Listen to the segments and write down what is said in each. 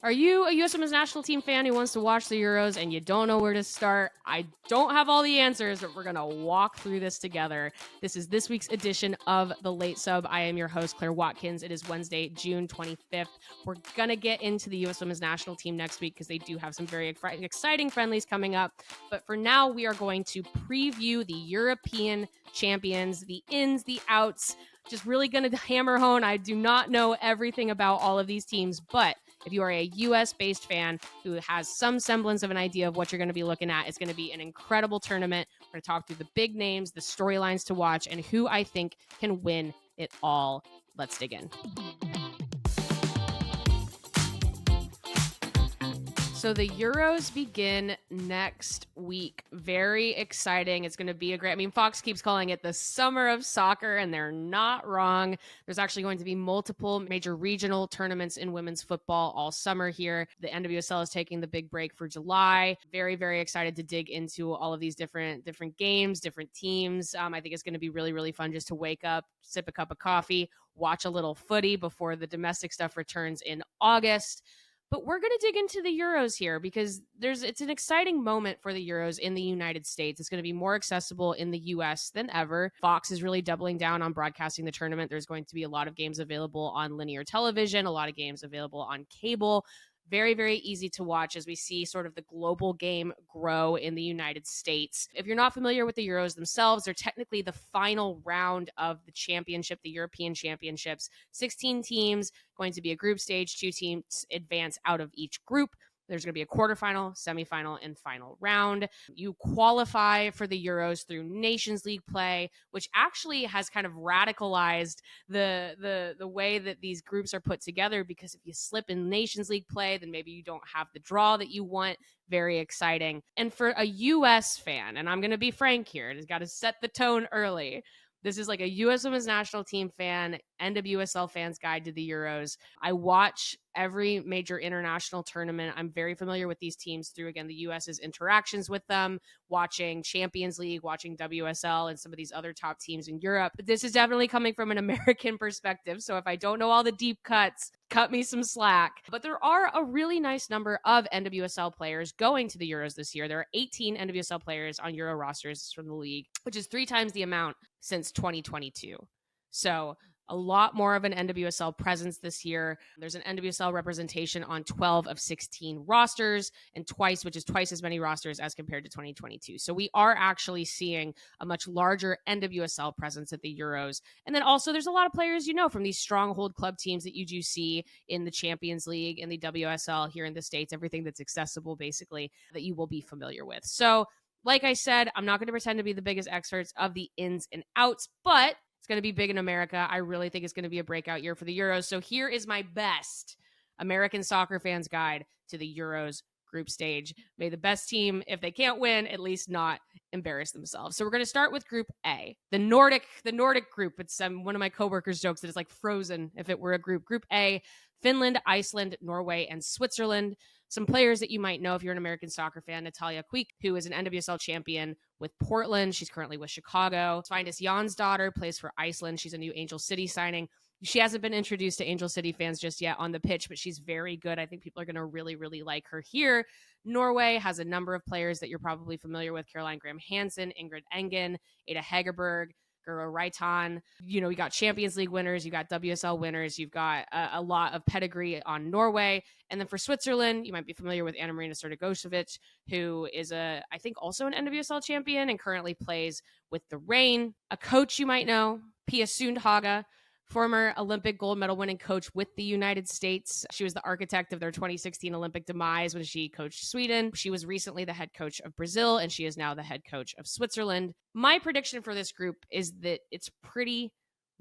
Are you a U.S. Women's National Team fan who wants to watch the Euros and you don't know where to start? I don't have all the answers, but we're going to walk through this together. This is this week's edition of The Late Sub. I am your host, Claire Watkins. It is Wednesday, June 25th. We're going to get into the U.S. Women's National Team next week because they do have some very exciting friendlies coming up. But for now, we are going to preview the European champions, the ins, the outs. Just really going to hammer home. I do not know everything about all of these teams, but if you are a US-based fan who has some semblance of an idea of what you're going to be looking at, it's going to be an incredible tournament. We're going to talk through the big names, the storylines to watch, and who I think can win it all. Let's dig in. So the Euros begin next week. Very exciting. It's going to be a great, Fox keeps calling it the summer of soccer, and they're not wrong. There's actually going to be multiple major regional tournaments in women's football all summer here. The NWSL is taking the big break for July. Very, very excited to dig into all of these different games, different teams. I think it's going to be really, really fun just to wake up, sip a cup of coffee, watch a little footy before the domestic stuff returns in August. But we're going to dig into the Euros here because it's an exciting moment for the Euros in the United States. It's going to be more accessible in the US than ever. Fox is really doubling down on broadcasting the tournament. There's going to be a lot of games available on linear television, a lot of games available on cable. Very, very easy to watch as we see sort of the global game grow in the United States. If you're not familiar with the Euros themselves, they're technically the final round of the championship, the European Championships. 16 teams, going to be a group stage, 2 teams advance out of each group. There's going to be a quarterfinal, semifinal, and final round. You qualify for the Euros through Nations League play, which actually has kind of radicalized the way that these groups are put together, because if you slip in Nations League play, then maybe you don't have the draw that you want. Very exciting. And for a US fan, and I'm going to be frank here, it's got to set the tone early. This is like a U.S. Women's National Team fan, NWSL fans guide to the Euros. I watch every major international tournament. I'm very familiar with these teams through, again, the U.S.'s interactions with them, watching Champions League, watching WSL, and some of these other top teams in Europe. But this is definitely coming from an American perspective. So if I don't know all the deep cuts, cut me some slack. But there are a really nice number of NWSL players going to the Euros this year. There are 18 NWSL players on Euro rosters from the league, which is 3 times the amount since 2022. So a lot more of an NWSL presence this year. There's an NWSL representation on 12 of 16 rosters, and which is twice as many rosters as compared to 2022. So we are actually seeing a much larger NWSL presence at the Euros. And then also there's a lot of players, from these stronghold club teams that you do see in the Champions League, in the WSL here in the States, everything that's accessible basically that you will be familiar with. So like I said, I'm not going to pretend to be the biggest experts of the ins and outs, but it's going to be big in America. I really think it's going to be a breakout year for the Euros. So here is my best American soccer fans guide to the Euros group stage. May the best team, if they can't win, at least not embarrass themselves. So we're going to start with Group A, the Nordic group. It's one of my coworkers jokes that it's like Frozen if it were a group. Group A, Finland, Iceland, Norway, and Switzerland. Some players that you might know if you're an American soccer fan: Natalia Quick, who is an NWSL champion with Portland. She's currently with Chicago. Svindis Jonsdottir plays for Iceland. She's a new Angel City signing. She hasn't been introduced to Angel City fans just yet on the pitch, but she's very good. I think people are going to really, really like her here. Norway has a number of players that you're probably familiar with: Caroline Graham Hansen, Ingrid Engen, Ada Hegerberg, Guro Raitan. We got Champions League winners, you got WSL winners, you've got a lot of pedigree on Norway. And then for Switzerland, you might be familiar with Anna Marina Sertagosevic, who is I think also an NWSL champion and currently plays with the Reign. A coach you might know, Pia Sundhage, former Olympic gold medal winning coach with the United States. She was the architect of their 2016 Olympic demise when she coached Sweden. She was recently the head coach of Brazil, and she is now the head coach of Switzerland. My prediction for this group is that it's pretty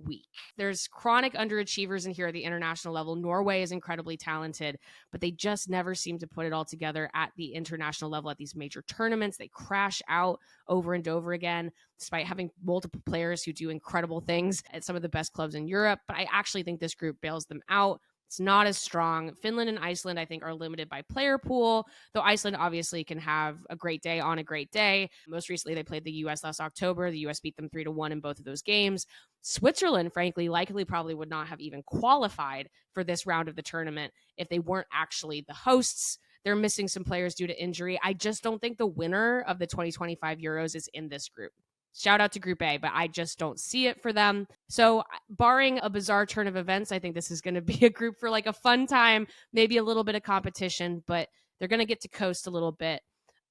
weak. There's chronic underachievers in here at the international level. Norway is incredibly talented, but they just never seem to put it all together at the international level at these major tournaments. They crash out over and over again, despite having multiple players who do incredible things at some of the best clubs in Europe. But I actually think this group bails them out. It's not as strong. Finland and Iceland, I think, are limited by player pool, though Iceland obviously can have a great day on a great day. Most recently, they played the U.S. last October. The U.S. beat them 3-1 in both of those games. Switzerland, frankly, likely probably would not have even qualified for this round of the tournament if they weren't actually the hosts. They're missing some players due to injury. I just don't think the winner of the 2025 Euros is in this group. Shout out to Group A, but I just don't see it for them. So barring a bizarre turn of events, I think this is going to be a group for like a fun time, maybe a little bit of competition, but they're going to get to coast a little bit.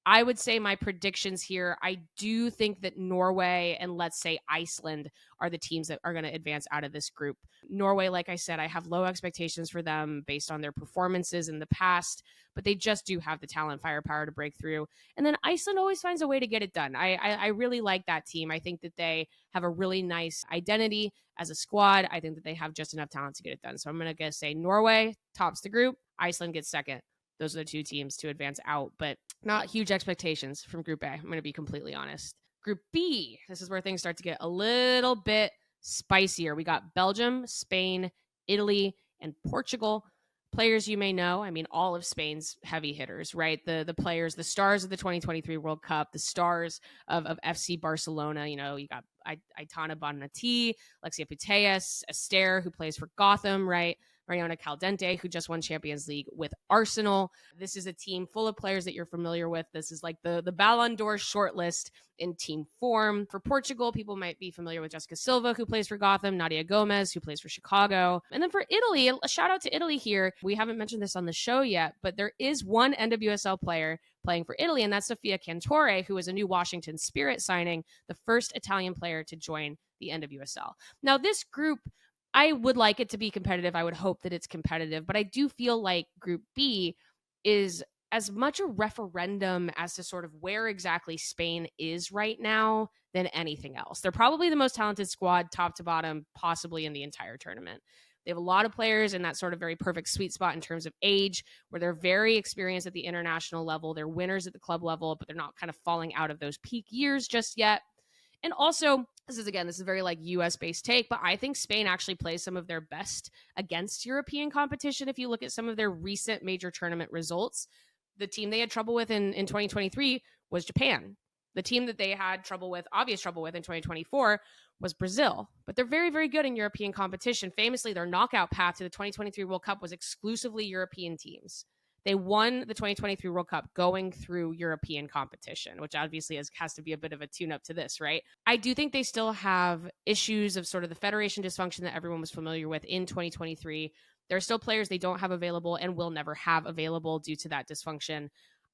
I would say my predictions here, I do think that Norway and let's say Iceland are the teams that are going to advance out of this group. Norway, like I said, I have low expectations for them based on their performances in the past, but they just do have the talent, firepower to break through. And then Iceland always finds a way to get it done. I really like that team. I think that they have a really nice identity as a squad. I think that they have just enough talent to get it done. So I'm going to say Norway tops the group. Iceland gets second. Those are the two teams to advance out, but not huge expectations from Group A. I'm going to be completely honest. Group B, this is where things start to get a little bit spicier. We got Belgium, Spain, Italy, and Portugal. Players you may know, I mean, all of Spain's heavy hitters, right? The players, the stars of the 2023 World Cup, the stars of FC Barcelona. You know, you got Aitana Bonmatí, Alexia Putellas, Esther, who plays for Gotham, right? Mariona Caldente, who just won Champions League with Arsenal. This is a team full of players that you're familiar with. This is like the Ballon d'Or shortlist in team form. For Portugal, people might be familiar with Jessica Silva, who plays for Gotham, Nadia Gomez, who plays for Chicago. And then for Italy, a shout out to Italy here. We haven't mentioned this on the show yet, but there is one NWSL player playing for Italy, and that's Sofia Cantore, who is a new Washington Spirit signing, the first Italian player to join the NWSL. Now, this group, I would like it to be competitive. I would hope that it's competitive, but I do feel like Group B is as much a referendum as to sort of where exactly Spain is right now than anything else. They're probably the most talented squad, top to bottom, possibly in the entire tournament. They have a lot of players in that sort of very perfect sweet spot in terms of age, where they're very experienced at the international level. They're winners at the club level, but they're not kind of falling out of those peak years just yet. And also, this is a very like US based take, but I think Spain actually plays some of their best against European competition. If you look at some of their recent major tournament results, the team they had trouble with in 2023 was Japan. The team that they had obvious trouble with in 2024 was Brazil, but they're very, very good in European competition. Famously, their knockout path to the 2023 World Cup was exclusively European teams. They won the 2023 World Cup going through European competition, which obviously has to be a bit of a tune-up to this, right? I do think they still have issues of sort of the federation dysfunction that everyone was familiar with in 2023. There are still players they don't have available and will never have available due to that dysfunction.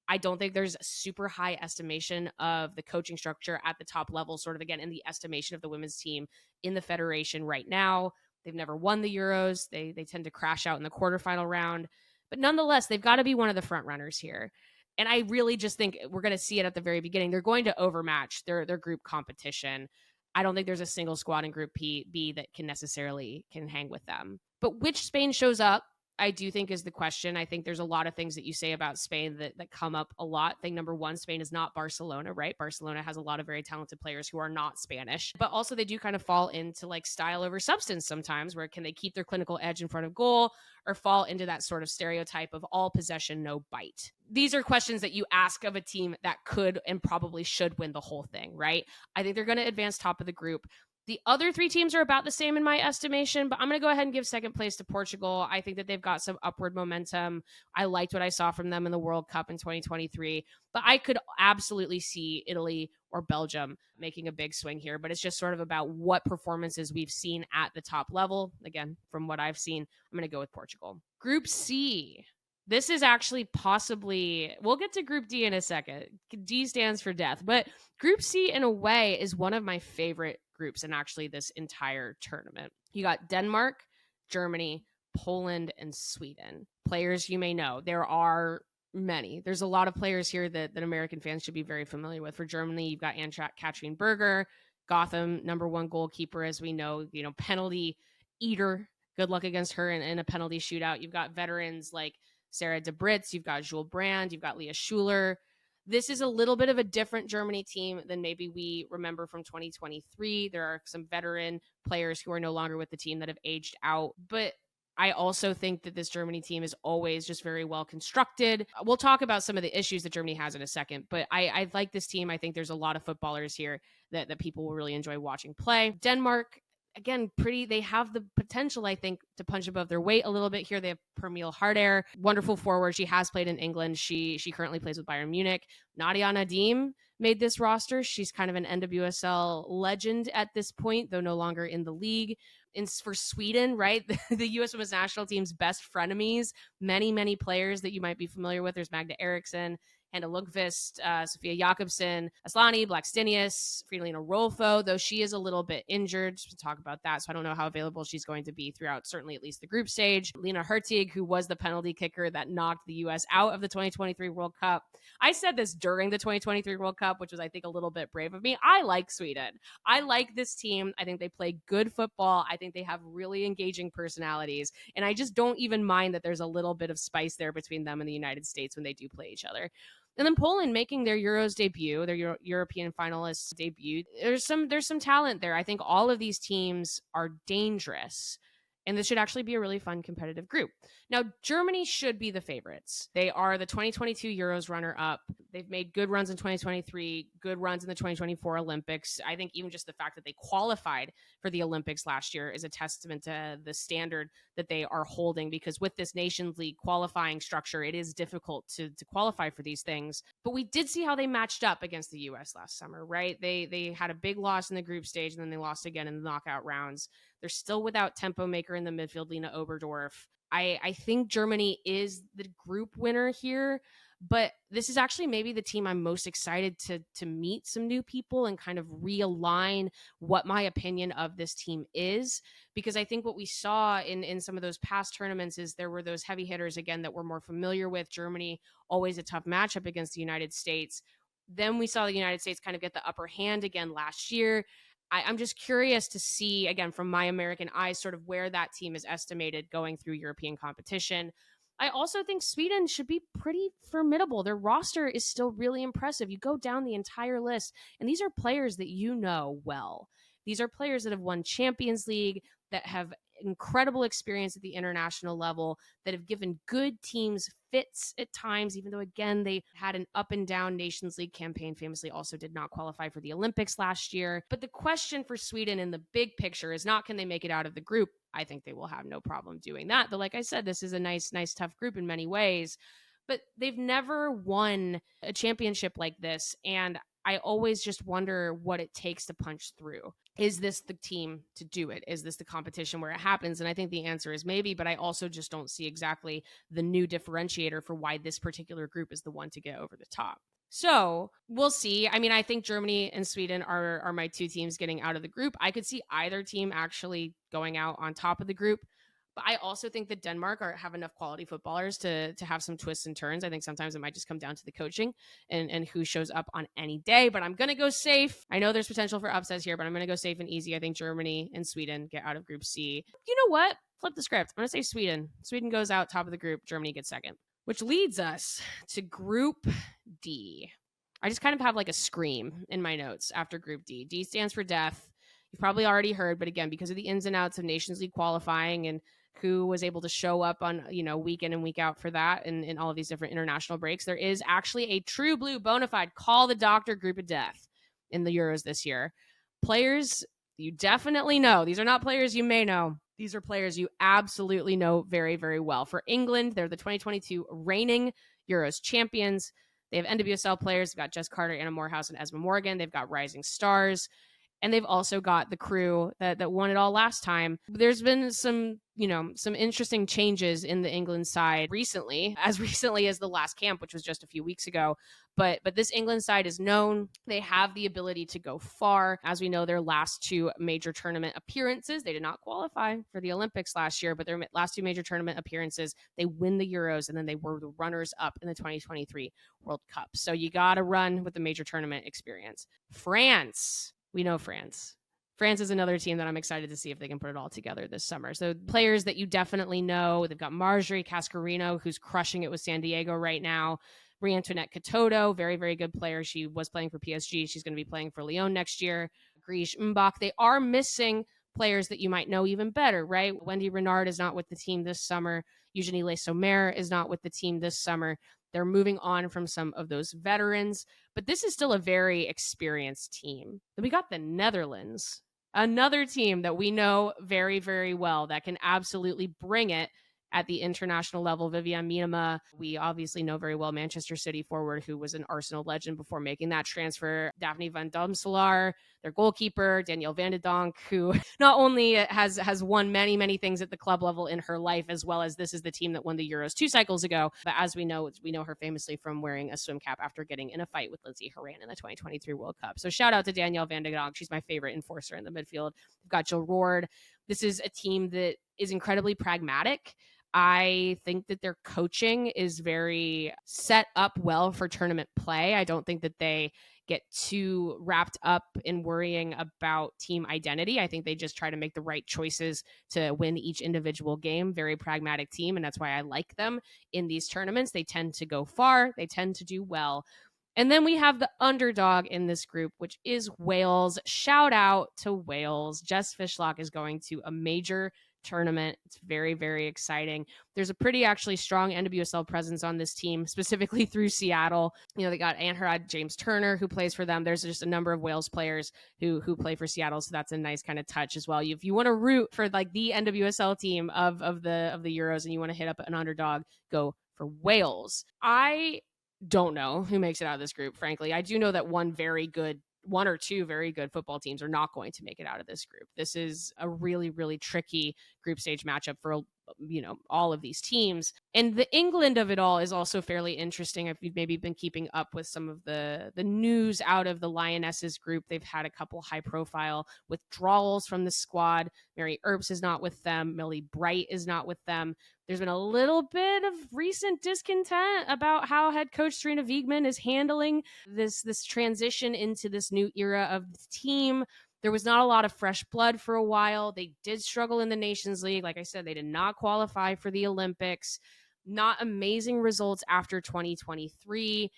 I don't think there's a super high estimation of the coaching structure at the top level, sort of again in the estimation of the women's team in the federation right now. They've never won the Euros. They tend to crash out in the quarterfinal round. But nonetheless, they've got to be one of the front runners here. And I really just think we're going to see it at the very beginning. They're going to overmatch their group competition. I don't think there's a single squad in Group B that can hang with them. But which Spain shows up, I do think is the question. I think there's a lot of things that you say about Spain that come up a lot. Thing number one, Spain is not Barcelona, right? Barcelona has a lot of very talented players who are not Spanish, but also they do kind of fall into like style over substance sometimes, where can they keep their clinical edge in front of goal or fall into that sort of stereotype of all possession, no bite. These are questions that you ask of a team that could and probably should win the whole thing, right? I think they're going to advance top of the group. The other three teams are about the same in my estimation, but I'm going to go ahead and give second place to Portugal. I think that they've got some upward momentum. I liked what I saw from them in the World Cup in 2023, but I could absolutely see Italy or Belgium making a big swing here, but it's just sort of about what performances we've seen at the top level. Again, from what I've seen, I'm going to go with Portugal. Group C. This is actually possibly, we'll get to Group D in a second. D stands for death, but Group C in a way is one of my favorite groups in actually this entire tournament. You got Denmark, Germany, Poland, and Sweden. Players you may know. There are many. There's a lot of players here that American fans should be very familiar with. For Germany, you've got Ann-Katrin Berger, Gotham, number one goalkeeper, as we know, penalty eater. Good luck against her in a penalty shootout. You've got veterans like Sarah de Britz, you've got Jules Brand, you've got Leah Schuler. This is a little bit of a different Germany team than maybe we remember from 2023. There are some veteran players who are no longer with the team that have aged out, but I also think that this Germany team is always just very well constructed. We'll talk about some of the issues that Germany has in a second, but I like this team. I think there's a lot of footballers here that people will really enjoy watching play. Denmark, again, they have the potential, I think, to punch above their weight a little bit here. They have Pernille Harder, wonderful forward. She has played in England. She currently plays with Bayern Munich. Nadia Nadim made this roster. She's kind of an NWSL legend at this point, though no longer in the league. For Sweden, right? The U.S. women's national team's best frenemies, many players that you might be familiar with. There's Magda Eriksson, Hannah Lundqvist, Sofia Jakobsen, Aslani, Blackstenius, Fridolina Rolfo, though she is a little bit injured. We'll talk about that. So I don't know how available she's going to be throughout, certainly at least the group stage. Lena Hurtig, who was the penalty kicker that knocked the U.S. out of the 2023 World Cup. I said this during the 2023 World Cup, which was, I think, a little bit brave of me. I like Sweden. I like this team. I think they play good football. I think they have really engaging personalities. And I just don't even mind that there's a little bit of spice there between them and the United States when they do play each other. And then Poland making their Euros debut, their European finalists debut. There's some talent there. I think all of these teams are dangerous. And this should actually be a really fun competitive group. Now, Germany should be the favorites. They are the 2022 Euros runner-up. They've made good runs in 2023, good runs in the 2024 Olympics. I think even just the fact that they qualified for the Olympics last year is a testament to the standard that they are holding, because with this Nations League qualifying structure, it is difficult to qualify for these things. But we did see how they matched up against the U.S. last summer, right? They had a big loss in the group stage, and then they lost again in the knockout rounds. They're still without tempo maker in the midfield, Lena Oberdorf. I think Germany is the group winner here, but this is actually maybe the team I'm most excited to meet some new people and kind of realign what my opinion of this team is, because I think what we saw in some of those past tournaments is there were those heavy hitters, again, that we're more familiar with. Germany, always a tough matchup against the United States. Then we saw the United States kind of get the upper hand again last year. I'm just curious to see, again, from my American eyes, sort of where that team is estimated going through European competition. I also think Sweden should be pretty formidable. Their roster is still really impressive. You go down the entire list, and these are players that you know well. These are players that have won Champions League, that have incredible experience at the international level, that have given good teams fits at times, even though, again, they had an up and down Nations League campaign, famously also did not qualify for the Olympics last year. But the question for Sweden in the big picture is not, can they make it out of the group? I think they will have no problem doing that. But like I said, this is a nice, tough group in many ways. But they've never won a championship like this. And I always just wonder what it takes to punch through. Is this the team to do it? Is this the competition where it happens? And I think the answer is maybe, but I also just don't see exactly the new differentiator for why this particular group is the one to get over the top. So we'll see. I mean, I think Germany and Sweden are my two teams getting out of the group. I could see either team actually going out on top of the group. But I also think that Denmark have enough quality footballers to have some twists and turns. I think sometimes it might just come down to the coaching and who shows up on any day. But I'm going to go safe. I know there's potential for upsets here, but I'm going to go safe and easy. I think Germany and Sweden get out of Group C. You know what? Flip the script. I'm going to say Sweden. Sweden goes out top of the group. Germany gets second, which leads us to Group D. I just kind of have like a scream in my notes after Group D. D stands for death. You've probably already heard, but again, because of the ins and outs of Nations League qualifying and who was able to show up on, week in and week out for that and in all of these different international breaks, there is actually a true blue bona fide call the doctor group of death in the Euros this year. Players you definitely know. These are not players you may know. These are players you absolutely know very, very well. For England, they're the 2022 reigning Euros champions. They have NWSL players. They've got Jess Carter, Anna Morehouse, and Esma Morgan. They've got rising stars. And they've also got the crew that won it all last time. There's been some interesting changes in the England side recently as the last camp, which was just a few weeks ago. But this England side is known. They have the ability to go far. As we know, their last two major tournament appearances, they did not qualify for the Olympics last year, but their last two major tournament appearances, they win the Euros, and then they were the runners-up in the 2023 World Cup. So you got to run with the major tournament experience. France. We know France. France is another team that I'm excited to see if they can put it all together this summer. So players that you definitely know, they've got Marjorie Cascarino, who's crushing it with San Diego right now. Marie-Antoinette Katoto, very, very good player. She was playing for PSG. She's going to be playing for Lyon next year. Grish Mbach. They are missing players that you might know even better, right? Wendy Renard is not with the team this summer. Eugenie Le-Sommer is not with the team this summer. They're moving on from some of those veterans, but this is still a very experienced team. Then we got the Netherlands, another team that we know very, very well that can absolutely bring it at the international level. Viviane Miedema, we obviously know very well, Manchester City forward who was an Arsenal legend before making that transfer. Daphne van Domselaar, their goalkeeper, Danielle Van de Donk, who not only has won many, many things at the club level in her life, as well as this is the team that won the Euros 2 cycles ago. But as we know her famously from wearing a swim cap after getting in a fight with Lindsay Horan in the 2023 World Cup. So shout out to Danielle Van de Donk. She's my favorite enforcer in the midfield. We've got Jill Roord. This is a team that is incredibly pragmatic. I think that their coaching is very set up well for tournament play. I don't think that they get too wrapped up in worrying about team identity. I think they just try to make the right choices to win each individual game. Very pragmatic team, and that's why I like them in these tournaments. They tend to go far. They tend to do well. And then we have the underdog in this group, which is Wales. Shout out to Wales. Jess Fishlock is going to a major tournament. It's very, very exciting. There's a pretty actually strong NWSL presence on this team, specifically through Seattle. You know, they got Anharad James Turner, who plays for them. There's just a number of Wales players who play for Seattle, so that's a nice kind of touch as well. If you want to root for like the NWSL team of the Euros and you want to hit up an underdog, go for Wales. I don't know who makes it out of this group, frankly. I do know that one or two very good football teams are not going to make it out of this group. This is a really, really tricky group stage matchup for, you know, all of these teams. And the England of it all is also fairly interesting. If you've maybe been keeping up with some of the news out of the Lionesses group, they've had a couple high profile withdrawals from the squad. Mary Earps is not with them. Millie Bright is not with them. There's been a little bit of recent discontent about how head coach Serena Wiegman is handling this transition into this new era of the team. There was not a lot of fresh blood for a while. They did struggle in the Nations League. Like I said, they did not qualify for the Olympics. Not amazing results after 2023.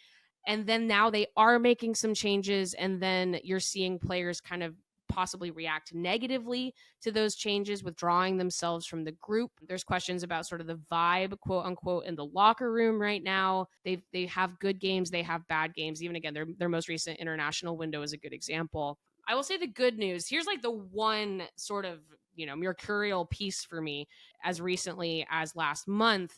And then now they are making some changes, and then you're seeing players kind of possibly react negatively to those changes, withdrawing themselves from the group. There's questions about sort of the vibe, quote unquote, in the locker room right now. They have good games, they have bad games. Even again, their most recent international window is a good example. I will say the good news. Here's like the one sort of, you know, mercurial piece for me as recently as last month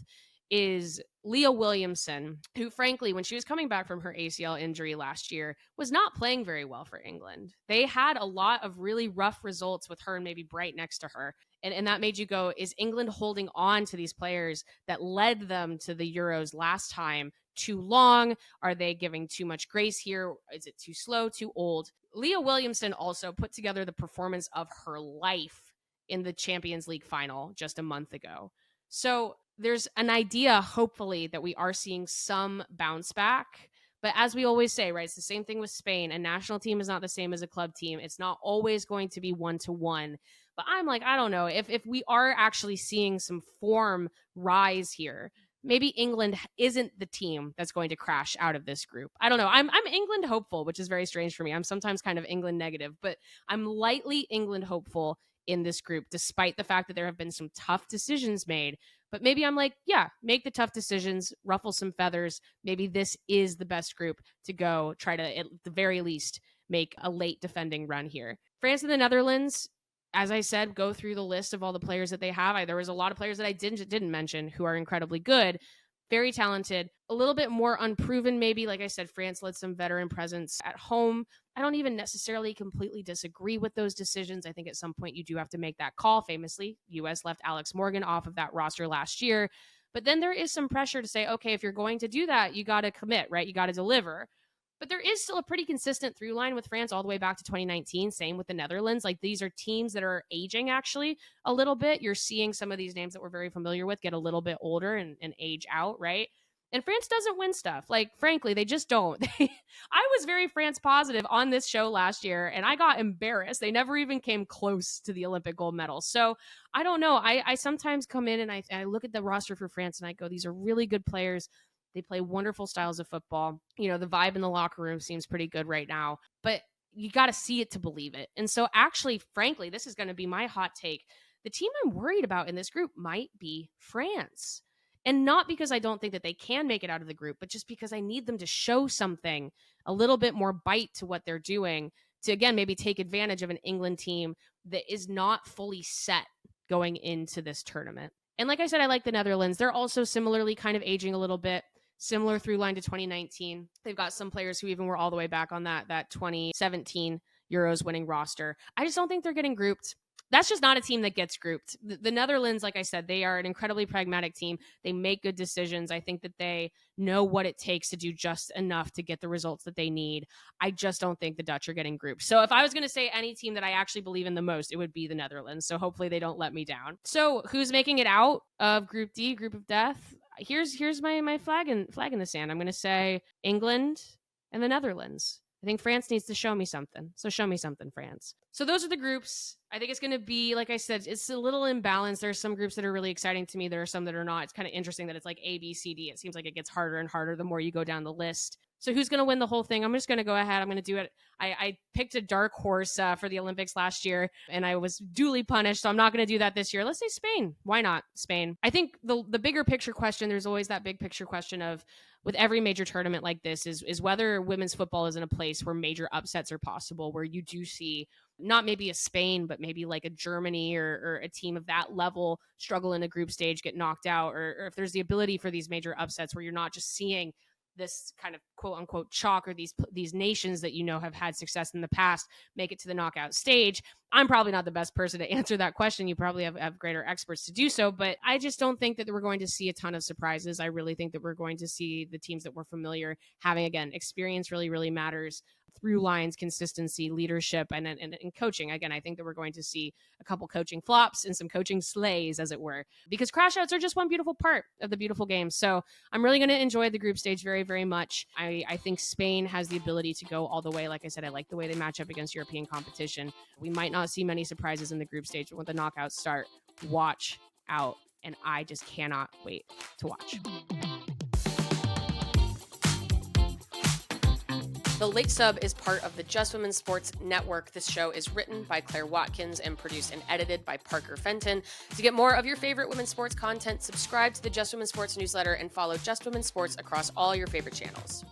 is Leah Williamson, who frankly, when she was coming back from her ACL injury last year, was not playing very well for England. They had a lot of really rough results with her and maybe Bright next to her. And that made you go, is England holding on to these players that led them to the Euros last time too long? Are they giving too much grace here? Is it too slow, too old? Leah Williamson also put together the performance of her life in the Champions League final just a month ago. So there's an idea, hopefully, that we are seeing some bounce back. But as we always say, right, it's the same thing with Spain. A national team is not the same as a club team. It's not always going to be 1-to-1. But I'm like, I don't know, if we are actually seeing some form rise here, maybe England isn't the team that's going to crash out of this group. I don't know. I'm England hopeful, which is very strange for me. I'm sometimes kind of England negative, but I'm lightly England hopeful in this group, despite the fact that there have been some tough decisions made. But maybe I'm like, yeah, make the tough decisions, ruffle some feathers. Maybe this is the best group to go try to, at the very least, make a late defending run here. France and the Netherlands, as I said, go through the list of all the players that they have. There was a lot of players that I didn't mention who are incredibly good, very talented, a little bit more unproven maybe. Like I said, France led some veteran presence at home. I don't even necessarily completely disagree with those decisions. I think at some point you do have to make that call. Famously, US left Alex Morgan off of that roster last year. But then there is some pressure to say, okay, if you're going to do that, you got to commit, right? You got to deliver. But there is still a pretty consistent through line with France all the way back to 2019. Same with the Netherlands. Like, these are teams that are aging actually a little bit. You're seeing some of these names that we're very familiar with get a little bit older and age out, right? And France doesn't win stuff. Like, frankly, they just don't. I was very France positive on this show last year, and I got embarrassed. They never even came close to the Olympic gold medal. So I don't know. I sometimes come in and I look at the roster for France and I go, these are really good players. They play wonderful styles of football. You know, the vibe in the locker room seems pretty good right now. But you got to see it to believe it. And so actually, frankly, this is going to be my hot take. The team I'm worried about in this group might be France. And not because I don't think that they can make it out of the group, but just because I need them to show something, a little bit more bite to what they're doing, to again, maybe take advantage of an England team that is not fully set going into this tournament. And like I said, I like the Netherlands. They're also similarly kind of aging a little bit, similar through line to 2019. They've got some players who even were all the way back on that 2017 Euros winning roster. I just don't think they're getting grouped. That's just not a team that gets grouped. The Netherlands, like I said, they are an incredibly pragmatic team. They make good decisions. I think that they know what it takes to do just enough to get the results that they need. I just don't think the Dutch are getting grouped. So if I was going to say any team that I actually believe in the most, it would be the Netherlands. So hopefully they don't let me down. So who's making it out of Group D, Group of Death? Here's my flag in the sand. I'm going to say England and the Netherlands. I think France needs to show me something. So show me something, France. So those are the groups. I think it's going to be, like I said, it's a little imbalanced. There's some groups that are really exciting to me. There are some that are not. It's kind of interesting that it's like A, B, C, D. It seems like it gets harder and harder the more you go down the list. So who's going to win the whole thing? I'm just going to go ahead. I'm going to do it. I picked a dark horse for the Olympics last year, and I was duly punished. So I'm not going to do that this year. Let's say Spain. Why not Spain? I think the bigger picture question, there's always that big picture question of, with every major tournament like this, is whether women's football is in a place where major upsets are possible, where you do see not maybe a Spain, but maybe like a Germany or a team of that level struggle in a group stage, get knocked out, or if there's the ability for these major upsets where you're not just seeing this kind of quote unquote chalk, or these nations that have had success in the past make it to the knockout stage. I'm probably not the best person to answer that question. You probably have greater experts to do so, but I just don't think that we're going to see a ton of surprises. I really think that we're going to see the teams that we're familiar having. Again, experience really, really matters. Through lines, consistency, leadership, and coaching. Again, I think that we're going to see a couple coaching flops and some coaching slays, as it were, because crash outs are just one beautiful part of the beautiful game. So I'm really going to enjoy the group stage very, very much. I think Spain has the ability to go all the way. Like I said, I like the way they match up against European competition. We might not see many surprises in the group stage, but when the knockouts start, watch out. And I just cannot wait to watch. The Late Sub is part of the Just Women Sports Network. This show is written by Claire Watkins and produced and edited by Parker Fenton. To get more of your favorite women's sports content, subscribe to the Just Women Sports newsletter and follow Just Women Sports across all your favorite channels.